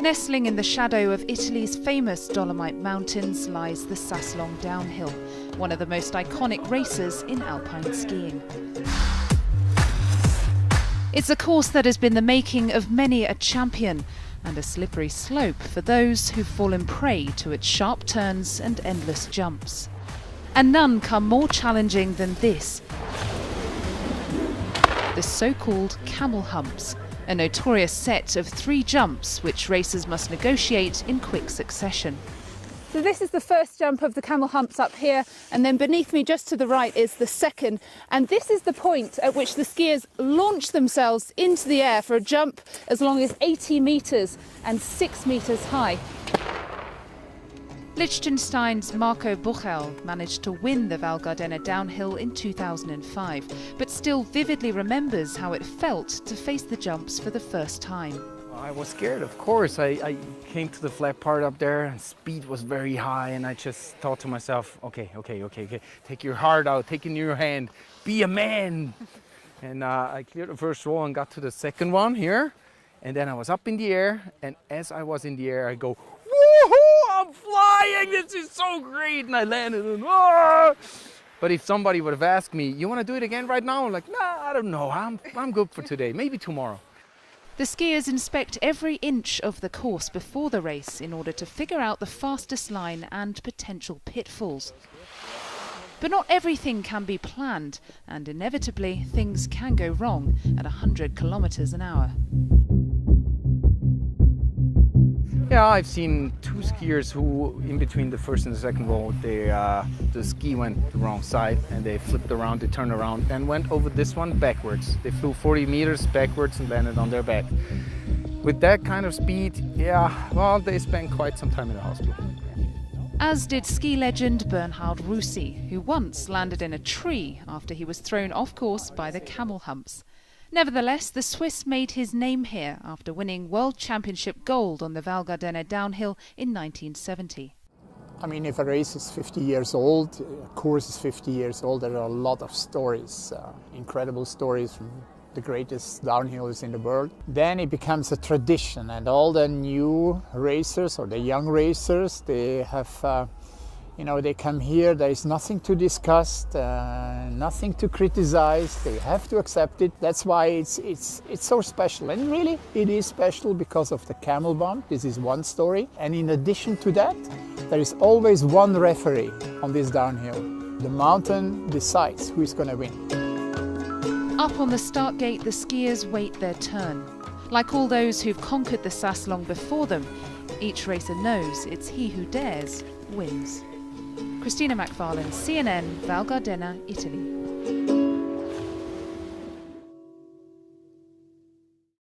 Nestling in the shadow of Italy's famous Dolomite Mountains lies the Sasselong Downhill, one of the most iconic races in alpine skiing. It's a course that has been the making of many a champion and a slippery slope for those who've fallen prey to its sharp turns and endless jumps. And none come more challenging than this, the so-called camel humps, a notorious set of 3 jumps which racers must negotiate in quick succession. So this is the first jump of the camel humps up here, and then beneath me just to the right is the second. And this is the point at which the skiers launch themselves into the air for a jump as long as 80 metres and 6 metres high. Liechtenstein's Marco Buchel managed to win the Val Gardena downhill in 2005, but still vividly remembers how it felt to face the jumps for the first time. I was scared, of course. I came to the flat part up there and speed was very high, and I just thought to myself, okay. Take your heart out, take it in your hand, be a man. And I cleared the first roll and got to the second one here. And then I was up in the air, and as I was in the air, I go, woohoo, I'm flying, this is so great. And I landed and But if somebody would have asked me, you want to do it again right now? I'm like, nah, I don't know, I'm good for today, maybe tomorrow. The skiers inspect every inch of the course before the race in order to figure out the fastest line and potential pitfalls. But not everything can be planned, and inevitably things can go wrong at 100 kilometers an hour. Yeah, I've seen 2 skiers who, in between the first and the second roll, the ski went the wrong side and they flipped around, they turned around and went over this one backwards. They flew 40 meters backwards and landed on their back. With that kind of speed, they spent quite some time in the hospital. As did ski legend Bernhard Russi, who once landed in a tree after he was thrown off course by the camel humps. Nevertheless, the Swiss made his name here after winning World Championship gold on the Val Gardena downhill in 1970. I mean, if a race is 50 years old, a course is 50 years old, there are a lot of stories, incredible stories from the greatest downhillers in the world. Then it becomes a tradition, and all the new racers or the young racers, they have they come here, there is nothing to discuss, nothing to criticize, they have to accept it. That's why it's so special. And really, it is special because of the camel bump. This is one story. And in addition to that, there is always one referee on this downhill. The mountain decides who is going to win. Up on the start gate, the skiers wait their turn. Like all those who've conquered the Sasselong before them, each racer knows it's he who dares wins. Christina McFarlane, CNN, Val Gardena, Italy.